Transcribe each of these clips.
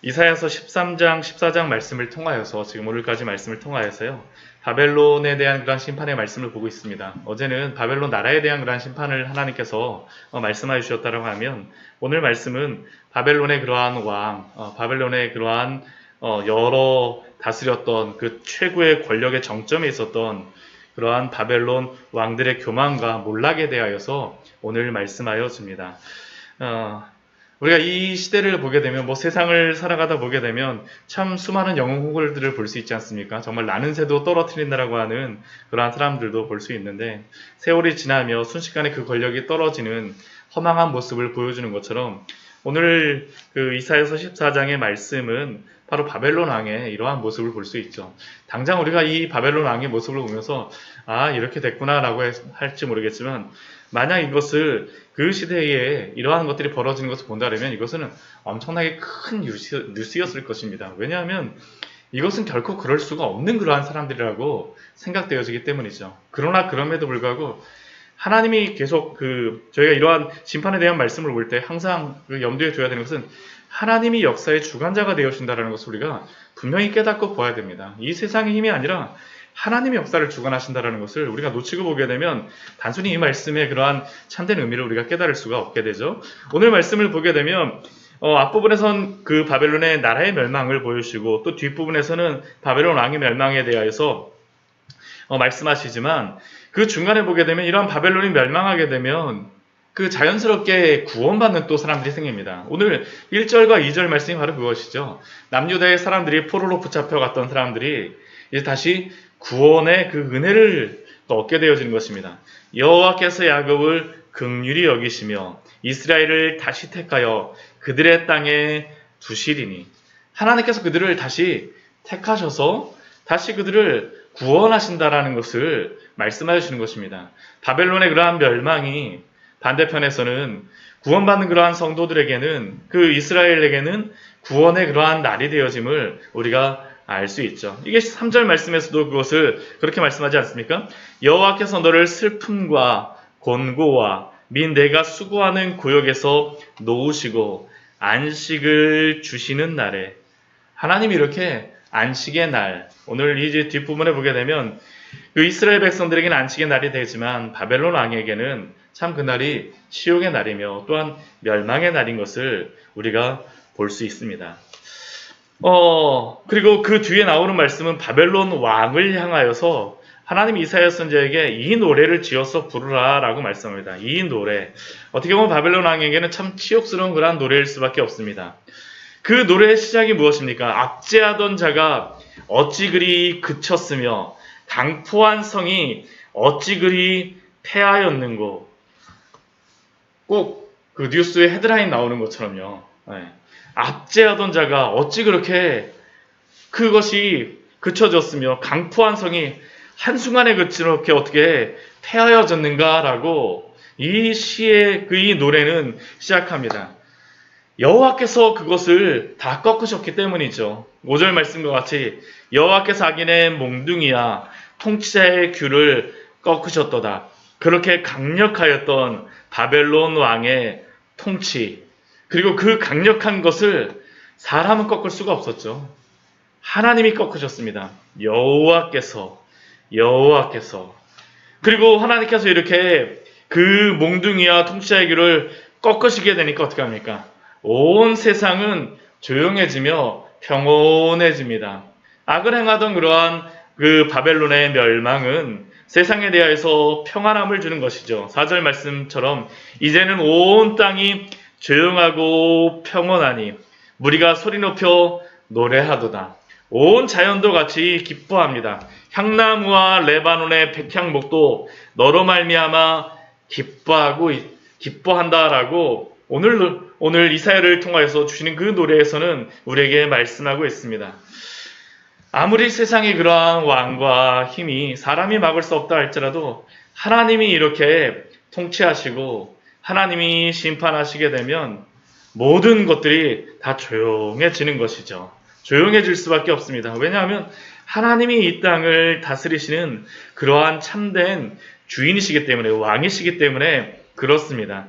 이사야서 13장, 14장 말씀을 통하여서 지금 오늘까지 말씀을 통하여서요. 바벨론에 대한 그러한 심판의 말씀을 보고 있습니다. 어제는 바벨론 나라에 대한 그러한 심판을 하나님께서 말씀하여 주셨다고 하면 오늘 말씀은 바벨론의 그러한 왕, 바벨론의 그러한 여러 다스렸던 그 최고의 권력의 정점에 있었던 그러한 바벨론 왕들의 교만과 몰락에 대하여서 오늘 말씀하여 줍니다. 우리가 이 시대를 보게 되면 세상을 살아가다 보게 되면 참 수많은 영웅 호걸들을 볼 수 있지 않습니까? 정말 나는 새도 떨어뜨린다라고 하는 그러한 사람들도 볼 수 있는데 세월이 지나며 순식간에 그 권력이 떨어지는 허망한 모습을 보여주는 것처럼 오늘 그 이사야서 14장의 말씀은 바로 바벨론 왕의 이러한 모습을 볼 수 있죠. 당장 우리가 이 바벨론 왕의 모습을 보면서 이렇게 됐구나라고 할지 모르겠지만 만약 이것을 그 시대에 이러한 것들이 벌어지는 것을 본다면 이것은 엄청나게 큰 뉴스였을 것입니다. 왜냐하면 이것은 결코 그럴 수가 없는 그러한 사람들이라고 생각되어지기 때문이죠. 그러나 그럼에도 불구하고 하나님이 계속 저희가 이러한 심판에 대한 말씀을 볼 때 항상 염두에 둬야 되는 것은 하나님이 역사의 주관자가 되어신다는 것을 우리가 분명히 깨닫고 보아야 됩니다. 이 세상의 힘이 아니라 하나님의 역사를 주관하신다는 것을 우리가 놓치고 보게 되면 단순히 이 말씀의 그러한 참된 의미를 우리가 깨달을 수가 없게 되죠. 오늘 말씀을 보게 되면 앞부분에선 그 바벨론의 나라의 멸망을 보여주시고 또 뒷부분에서는 바벨론 왕의 멸망에 대하여서 말씀하시지만 그 중간에 보게 되면 이러한 바벨론이 멸망하게 되면 그 자연스럽게 구원받는 또 사람들이 생깁니다. 오늘 1절과 2절 말씀이 바로 그것이죠. 남유다의 사람들이 포로로 붙잡혀갔던 사람들이 이제 다시 구원의 그 은혜를 또 얻게 되어지는 것입니다. 여호와께서 야곱을 긍휼히 여기시며 이스라엘을 다시 택하여 그들의 땅에 두시리니 하나님께서 그들을 다시 택하셔서 다시 그들을 구원하신다라는 것을 말씀하여 주시는 것입니다. 바벨론의 그러한 멸망이 반대편에서는 구원받는 그러한 성도들에게는 그 이스라엘에게는 구원의 그러한 날이 되어짐을 우리가 알 수 있죠. 이게 3절 말씀에서도 그것을 그렇게 말씀하지 않습니까? 여호와께서 너를 슬픔과 곤고와 및 내가 수고하는 구역에서 놓으시고 안식을 주시는 날에 하나님이 이렇게 안식의 날, 오늘 이제 뒷부분에 보게 되면 그 이스라엘 백성들에게는 안식의 날이 되지만 바벨론 왕에게는 참 그날이 치욕의 날이며 또한 멸망의 날인 것을 우리가 볼 수 있습니다. 그리고 그 뒤에 나오는 말씀은 바벨론 왕을 향하여서 하나님이 이사야 선지자에게 이 노래를 지어서 부르라 라고 말씀합니다. 이 노래. 어떻게 보면 바벨론 왕에게는 참 치욕스러운 그러한 노래일 수밖에 없습니다. 그 노래의 시작이 무엇입니까? 압제하던 자가 어찌 그리 그쳤으며 강포한 성이 어찌 그리 패하였는고. 꼭 그 뉴스에 헤드라인 나오는 것처럼요. 압제하던 자가 어찌 그렇게 그것이 그쳐졌으며 강포한 성이 한순간에 그렇게 어떻게 패하여졌는가라고 이 시의 이 노래는 시작합니다. 여호와께서 그것을 다 꺾으셨기 때문이죠. 5절 말씀과 같이 여호와께서 악인의 몽둥이야 통치자의 귤을 꺾으셨도다. 그렇게 강력하였던 바벨론 왕의 통치, 그리고 그 강력한 것을 사람은 꺾을 수가 없었죠. 하나님이 꺾으셨습니다. 여호와께서 그리고 하나님께서 이렇게 그 몽둥이와 통치자의 귤을 꺾으시게 되니까 어떻게 합니까? 온 세상은 조용해지며 평온해집니다. 악을 행하던 그러한 그 바벨론의 멸망은 세상에 대해서 평안함을 주는 것이죠. 4절 말씀처럼 이제는 온 땅이 조용하고 평온하니 무리가 소리 높여 노래하도다. 온 자연도 같이 기뻐합니다. 향나무와 레바논의 백향목도 너로 말미암아 기뻐한다라고 오늘 이사야를 통하여서 주시는 그 노래에서는 우리에게 말씀하고 있습니다. 아무리 세상의 그러한 왕과 힘이 사람이 막을 수 없다 할지라도 하나님이 이렇게 통치하시고 하나님이 심판하시게 되면 모든 것들이 다 조용해지는 것이죠. 조용해질 수밖에 없습니다. 왜냐하면 하나님이 이 땅을 다스리시는 그러한 참된 주인이시기 때문에, 왕이시기 때문에 그렇습니다.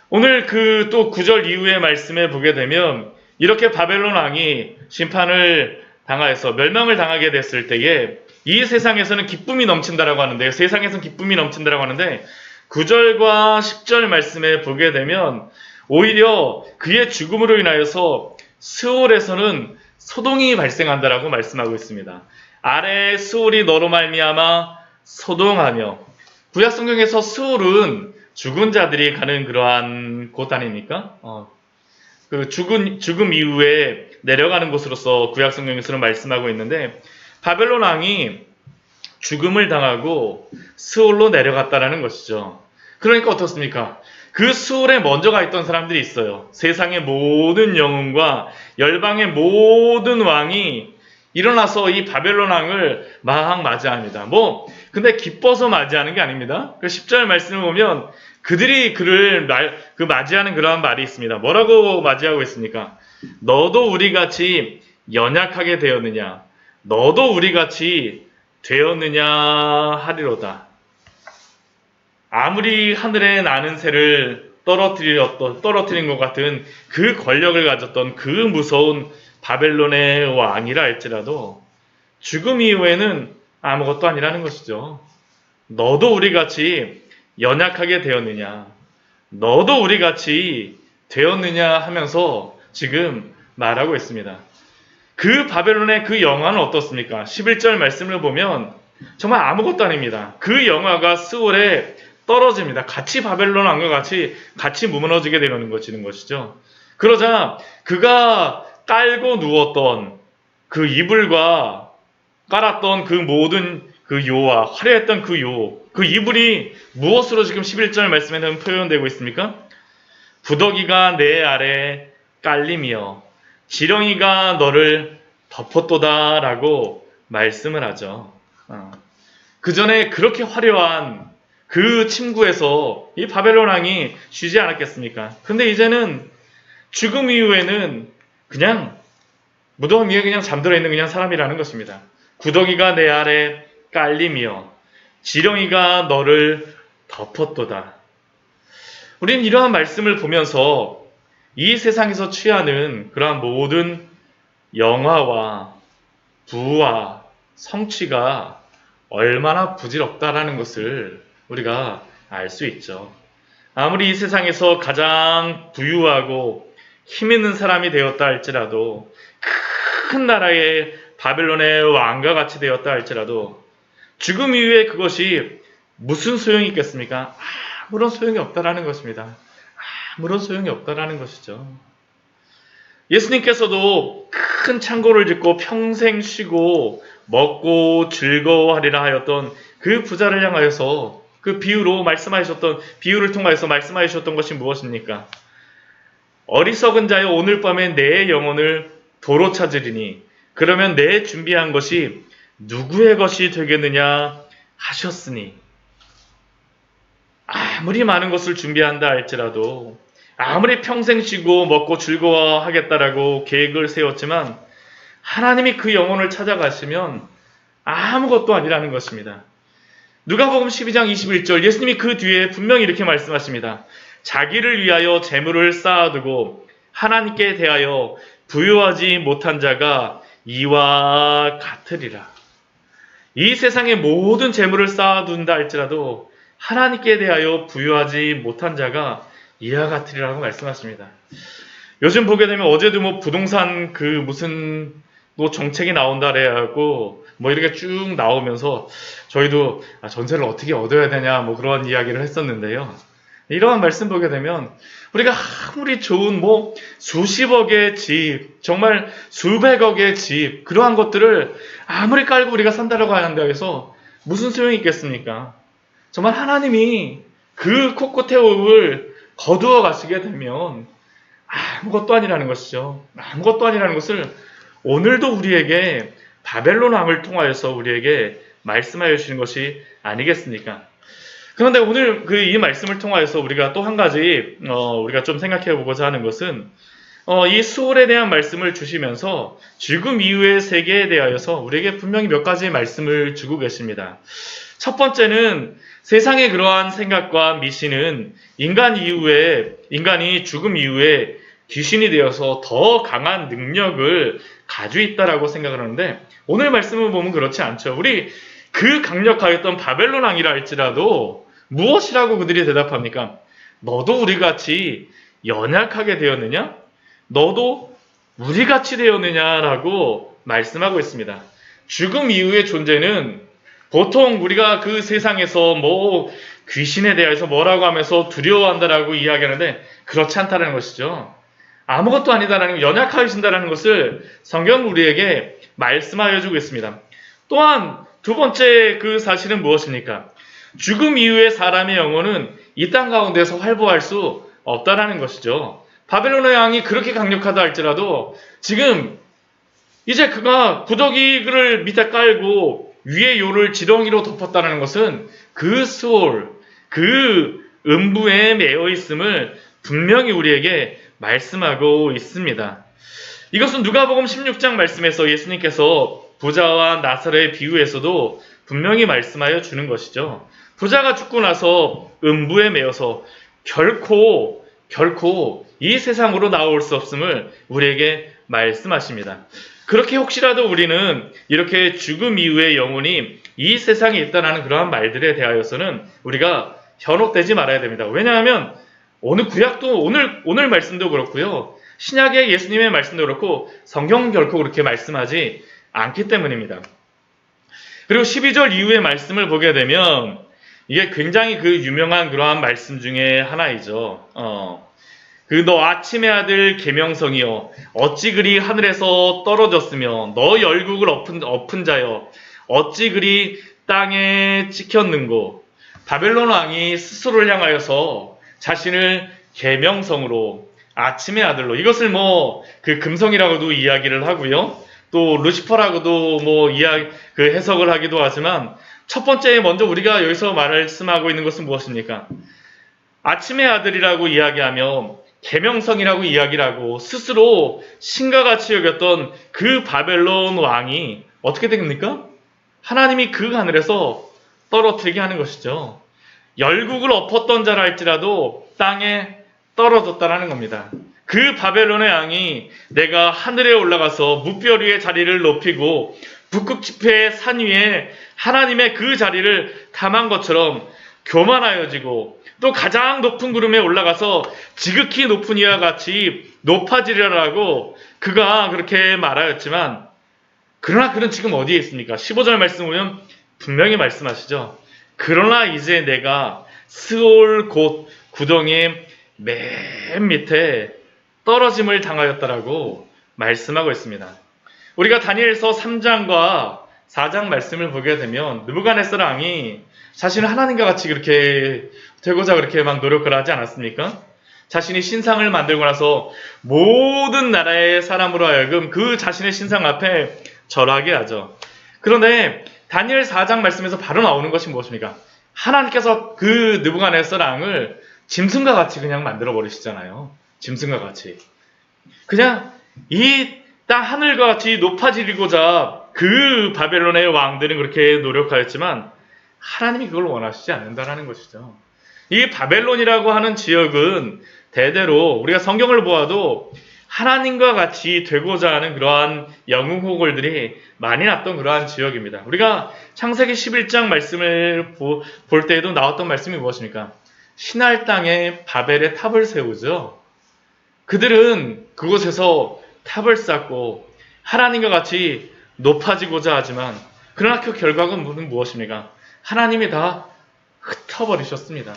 오늘 또 9절 이후의 말씀에 보게 되면 이렇게 바벨론 왕이 심판을 당하여서 멸망을 당하게 됐을 때에 이 세상에서는 기쁨이 넘친다라고 하는데, 세상에서는 기쁨이 넘친다라고 하는데 9절과 10절 말씀에 보게 되면 오히려 그의 죽음으로 인하여서 스올에서는 소동이 발생한다라고 말씀하고 있습니다. 아래 스올이 너로 말미암아 소동하며, 구약 성경에서 스올은 죽은 자들이 가는 그러한 곳 아닙니까? 그 죽음 이후에 내려가는 곳으로서 구약 성경에서는 말씀하고 있는데, 바벨론 왕이 죽음을 당하고 스올로 내려갔다라는 것이죠. 그러니까 어떻습니까? 그 스올에 먼저 가 있던 사람들이 있어요. 세상의 모든 영웅과 열방의 모든 왕이 일어나서 이 바벨론 왕을 막 맞이합니다. 근데 기뻐서 맞이하는 게 아닙니다. 그 10절 말씀을 보면 그들이 그를 맞이하는 그러한 말이 있습니다. 뭐라고 맞이하고 있습니까? 너도 우리같이 연약하게 되었느냐? 너도 우리같이 되었느냐 하리로다. 아무리 하늘에 나는 새를 떨어뜨린 것 같은 그 권력을 가졌던 그 무서운 바벨론의 왕이라 할지라도 죽음 이후에는 아무것도 아니라는 것이죠. 너도 우리같이 연약하게 되었느냐, 너도 우리같이 되었느냐 하면서 지금 말하고 있습니다. 그 바벨론의 그 영화는 어떻습니까? 11절 말씀을 보면 정말 아무것도 아닙니다. 그 영화가 스올에 떨어집니다. 같이 바벨론 왕과 같이 무너지게 되는 것이죠. 그러자 그가 깔고 누웠던 그 이불과 깔았던 그 모든 그 요와 화려했던 그 이불이 무엇으로 지금 11절 말씀에는 표현되고 있습니까? 부더기가 내 아래 깔리며 지렁이가 너를 덮었도다 라고 말씀을 하죠. 그 전에 그렇게 화려한 그 침구에서 이 바벨론 왕이 쉬지 않았겠습니까? 근데 이제는 죽음 이후에는 그냥 무덤 위에 그냥 잠들어 있는 그냥 사람이라는 것입니다. 구더기가 내 아래 깔리며 지렁이가 너를 덮었도다. 우리는 이러한 말씀을 보면서 이 세상에서 취하는 그러한 모든 영화와 부와 성취가 얼마나 부질없다라는 것을 우리가 알 수 있죠. 아무리 이 세상에서 가장 부유하고 힘 있는 사람이 되었다 할지라도, 큰 나라의 바벨론의 왕과 같이 되었다 할지라도 죽음 이후에 그것이 무슨 소용이 있겠습니까? 아무런 소용이 없다라는 것입니다. 아무런 소용이 없다라는 것이죠. 예수님께서도 큰 창고를 짓고 평생 쉬고 먹고 즐거워하리라 하였던 그 부자를 향하여서 그 비유를 통하여서 말씀하셨던 것이 무엇입니까? 어리석은 자여 오늘 밤에 내 영혼을 도로 찾으리니 그러면 내 준비한 것이 누구의 것이 되겠느냐 하셨으니, 아무리 많은 것을 준비한다 할지라도, 아무리 평생 쉬고 먹고 즐거워하겠다라고 계획을 세웠지만 하나님이 그 영혼을 찾아가시면 아무것도 아니라는 것입니다. 누가복음 12장 21절 예수님이 그 뒤에 분명히 이렇게 말씀하십니다. 자기를 위하여 재물을 쌓아두고 하나님께 대하여 부유하지 못한 자가 이와 같으리라. 이 세상의 모든 재물을 쌓아둔다 할지라도 하나님께 대하여 부유하지 못한 자가 이와 같으리라고 말씀하십니다. 요즘 보게 되면 어제도 부동산 무슨 정책이 나온다 그래갖고 이렇게 쭉 나오면서 저희도 전세를 어떻게 얻어야 되냐 그런 이야기를 했었는데요. 이러한 말씀 보게 되면 우리가 아무리 좋은 수십억의 집, 정말 수백억의 집, 그러한 것들을 아무리 깔고 우리가 산다라고 하는데 해서 무슨 소용이 있겠습니까? 정말 하나님이 그 코코테옥을 거두어 가시게 되면 아무것도 아니라는 것이죠. 아무것도 아니라는 것을 오늘도 우리에게 바벨론 왕을 통하여서 우리에게 말씀하여 주시는 것이 아니겠습니까? 그런데 오늘 이 말씀을 통하여서 우리가 또 한 가지 우리가 좀 생각해 보고자 하는 것은 이 수월에 대한 말씀을 주시면서 죽음 이후의 세계에 대하여서 우리에게 분명히 몇 가지 말씀을 주고 계십니다. 첫 번째는 세상의 그러한 생각과 미신은 인간이 죽음 이후에 귀신이 되어서 더 강한 능력을 가지고 있다라고 생각을 하는데 오늘 말씀을 보면 그렇지 않죠. 우리 그 강력하였던 바벨론 왕이라 할지라도 무엇이라고 그들이 대답합니까? 너도 우리같이 연약하게 되었느냐? 너도 우리같이 되었느냐라고 말씀하고 있습니다. 죽음 이후의 존재는 보통 우리가 그 세상에서 뭐 귀신에 대해서 뭐라고 하면서 두려워한다라고 이야기하는데 그렇지 않다는 것이죠. 아무것도 아니다라는 연약하신다라는 것을 성경 우리에게 말씀하여 주고 있습니다. 또한 두 번째 그 사실은 무엇입니까? 죽음 이후의 사람의 영혼은 이 땅 가운데서 활보할 수 없다라는 것이죠. 바벨론의 왕이 그렇게 강력하다 할지라도 지금 이제 그가 구더기를 밑에 깔고 위에 요를 지렁이로 덮었다는 것은 그 수월, 그 음부에 매여 있음을 분명히 우리에게 말씀하고 있습니다. 이것은 누가복음 16장 말씀에서 예수님께서 부자와 나사로의 비유에서도 분명히 말씀하여 주는 것이죠. 부자가 죽고 나서 음부에 매여서 결코 이 세상으로 나올 수 없음을 우리에게 말씀하십니다. 그렇게 혹시라도 우리는 이렇게 죽음 이후의 영혼이 이 세상에 있다는 그러한 말들에 대하여서는 우리가 현혹되지 말아야 됩니다. 왜냐하면 어느 구약도 오늘 말씀도 그렇고요. 신약의 예수님의 말씀도 그렇고 성경은 결코 그렇게 말씀하지 않기 때문입니다. 그리고 12절 이후의 말씀을 보게 되면 이게 굉장히 그 유명한 그러한 말씀 중에 하나이죠. 그 너 아침의 아들 계명성이여 어찌 그리 하늘에서 떨어졌으며 너 열국을 엎은 자여 어찌 그리 땅에 찍혔는고. 바벨론 왕이 스스로를 향하여서 자신을 계명성으로 아침의 아들로, 이것을 뭐 그 금성이라고도 이야기를 하고요. 또 루시퍼라고도 뭐 그 해석을 하기도 하지만 첫 번째 먼저 우리가 여기서 말씀하고 있는 것은 무엇입니까? 아침의 아들이라고 이야기하며 계명성이라고 이야기를 하고 스스로 신과 같이 여겼던 그 바벨론 왕이 어떻게 됩니까? 하나님이 그 하늘에서 떨어뜨리게 하는 것이죠. 열국을 엎었던 자라 할지라도 땅에 떨어졌다라는 겁니다. 그 바벨론의 왕이 내가 하늘에 올라가서 무별 위에 자리를 높이고 북극 지폐의 산 위에 하나님의 그 자리를 탐한 것처럼 교만하여지고 또 가장 높은 구름에 올라가서 지극히 높은 이와 같이 높아지리라고 그가 그렇게 말하였지만 그러나 그는 지금 어디에 있습니까? 15절 말씀 보면 분명히 말씀하시죠. 그러나 이제 내가 스올 곧 구덩이의 맨 밑에 떨어짐을 당하였다라고 말씀하고 있습니다. 우리가 다니엘서 3장과 4장 말씀을 보게 되면 느부갓네살 왕이 자신을 하나님과 같이 그렇게 되고자 그렇게 막 노력을 하지 않았습니까? 자신이 신상을 만들고 나서 모든 나라의 사람으로 하여금 그 자신의 신상 앞에 절하게 하죠. 그런데 다니엘 4장 말씀에서 바로 나오는 것이 무엇입니까? 하나님께서 그 느부갓네살 왕을 짐승과 같이 그냥 만들어 버리시잖아요. 짐승과 같이. 그냥 이 땅 하늘과 같이 높아지고자 그 바벨론의 왕들은 그렇게 노력하였지만 하나님이 그걸 원하시지 않는다라는 것이죠. 이 바벨론이라고 하는 지역은 대대로 우리가 성경을 보아도 하나님과 같이 되고자 하는 그러한 영웅호걸들이 많이 났던 그러한 지역입니다. 우리가 창세기 11장 말씀을 볼 때에도 나왔던 말씀이 무엇입니까? 신할 땅에 바벨의 탑을 세우죠. 그들은 그곳에서 탑을 쌓고 하나님과 같이 높아지고자 하지만 그러나 그 결과는 무엇입니까? 하나님이 다 흩어버리셨습니다.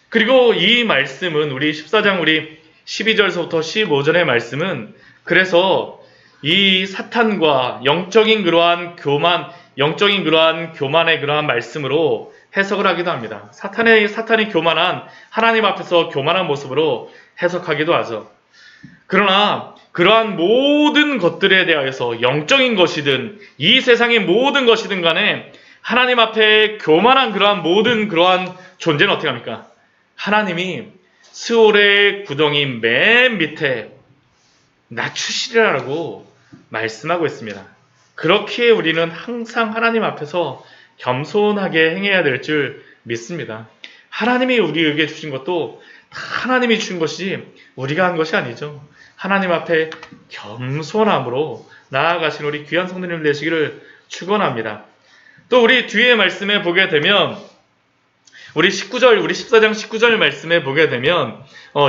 그리고 이 말씀은 우리 14장 우리 12절서부터 15절의 말씀은 그래서 이 사탄과 영적인 그러한 교만의 그러한 말씀으로 해석을 하기도 합니다. 사탄이 교만한 하나님 앞에서 교만한 모습으로 해석하기도 하죠. 그러나 그러한 모든 것들에 대하여서 영적인 것이든 이 세상의 모든 것이든 간에 하나님 앞에 교만한 그러한 존재는 어떻게 합니까? 하나님이 스올의 구덩이 맨 밑에 낮추시리라고 말씀하고 있습니다. 그렇게 우리는 항상 하나님 앞에서 겸손하게 행해야 될 줄 믿습니다. 하나님이 우리에게 주신 것도 다 하나님이 주신 것이 우리가 한 것이 아니죠. 하나님 앞에 겸손함으로 나아가신 우리 귀한 성도님 되시기를 축원합니다. 또 우리 뒤에 말씀에 보게 되면 우리 19절, 우리 14장 19절 말씀에 보게 되면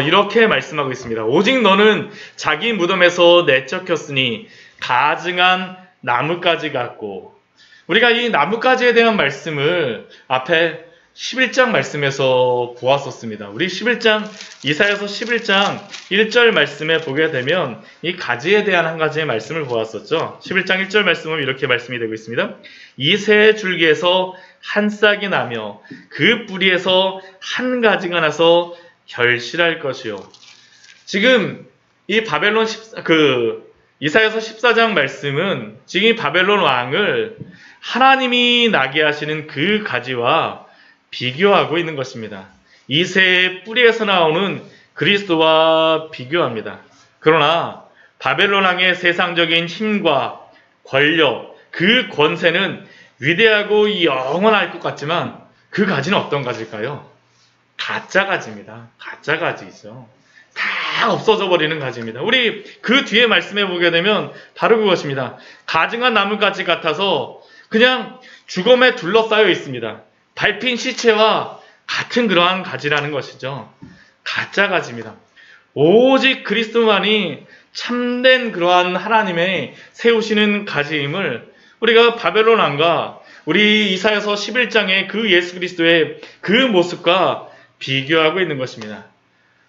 이렇게 말씀하고 있습니다. 오직 너는 자기 무덤에서 내쫓겼으니 가증한 나뭇가지 같고, 우리가 이 나뭇가지에 대한 말씀을 앞에 11장 말씀에서 보았었습니다. 우리 11장, 이사야서 11장 1절 말씀에 보게 되면 이 가지에 대한 한 가지의 말씀을 보았었죠. 11장 1절 말씀은 이렇게 말씀이 되고 있습니다. 이 새 줄기에서 한 싹이 나며 그 뿌리에서 한 가지가 나서 결실할 것이요. 지금 이 바벨론 이사야서 14장 말씀은 지금 이 바벨론 왕을 하나님이 나게 하시는 그 가지와 비교하고 있는 것입니다. 이 새의 뿌리에서 나오는 그리스도와 비교합니다. 그러나 바벨론 왕의 세상적인 힘과 권력, 그 권세는 위대하고 영원할 것 같지만 그 가지는 어떤 가지일까요? 가짜 가지입니다. 가짜 가지이죠. 다 없어져 버리는 가지입니다. 우리 그 뒤에 말씀해 보게 되면 바로 그것입니다. 가증한 나뭇가지 같아서 그냥 죽음에 둘러싸여 있습니다. 밟힌 시체와 같은 그러한 가지라는 것이죠. 가짜 가지입니다. 오직 그리스도만이 참된 그러한 하나님의 세우시는 가지임을 우리가 바벨론 왕과 우리 이사야서 11장의 그 예수 그리스도의 그 모습과 비교하고 있는 것입니다.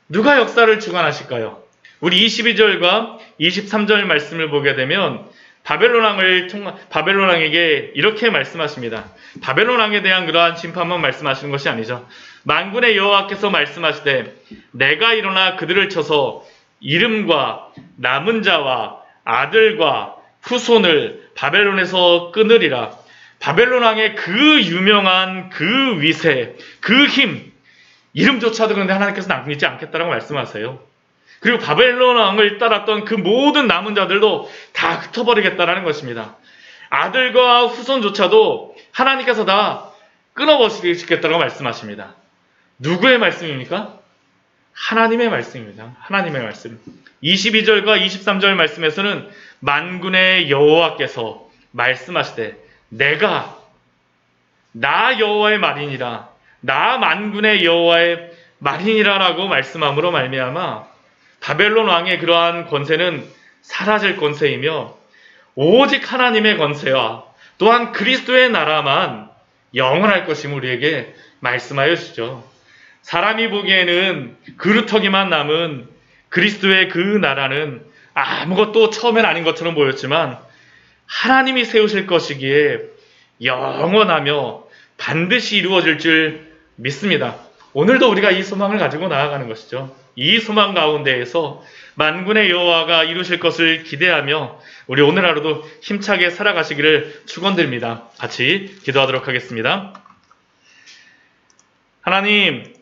누가 역사를 주관하실까요? 우리 22절과 23절 말씀을 보게 되면 바벨론 왕에게 이렇게 말씀하십니다. 바벨론 왕에 대한 그러한 심판만 말씀하시는 것이 아니죠. 만군의 여호와께서 말씀하시되 내가 일어나 그들을 쳐서 이름과 남은 자와 아들과 후손을 바벨론에서 끊으리라. 바벨론 왕의 그 유명한 그 위세, 그 힘, 이름조차도 그런데 하나님께서 남기지 않겠다라고 말씀하세요. 그리고 바벨론 왕을 따랐던 그 모든 남은 자들도 다 흩어버리겠다라는 것입니다. 아들과 후손조차도 하나님께서 다 끊어버리시겠다고 말씀하십니다. 누구의 말씀입니까? 하나님의 말씀입니다. 하나님의 말씀. 22절과 23절 말씀에서는 만군의 여호와께서 말씀하시되 내가 나 여호와의 말이니라, 나 만군의 여호와의 말이니라라고 말씀함으로 말미암아 바벨론 왕의 그러한 권세는 사라질 권세이며 오직 하나님의 권세와 또한 그리스도의 나라만 영원할 것임을 우리에게 말씀하여 주시죠. 사람이 보기에는 그루터기만 남은 그리스도의 그 나라는 아무것도 처음엔 아닌 것처럼 보였지만 하나님이 세우실 것이기에 영원하며 반드시 이루어질 줄 믿습니다. 오늘도 우리가 이 소망을 가지고 나아가는 것이죠. 이 소망 가운데에서 만군의 여호와가 이루실 것을 기대하며 우리 오늘 하루도 힘차게 살아가시기를 축원드립니다. 같이 기도하도록 하겠습니다. 하나님,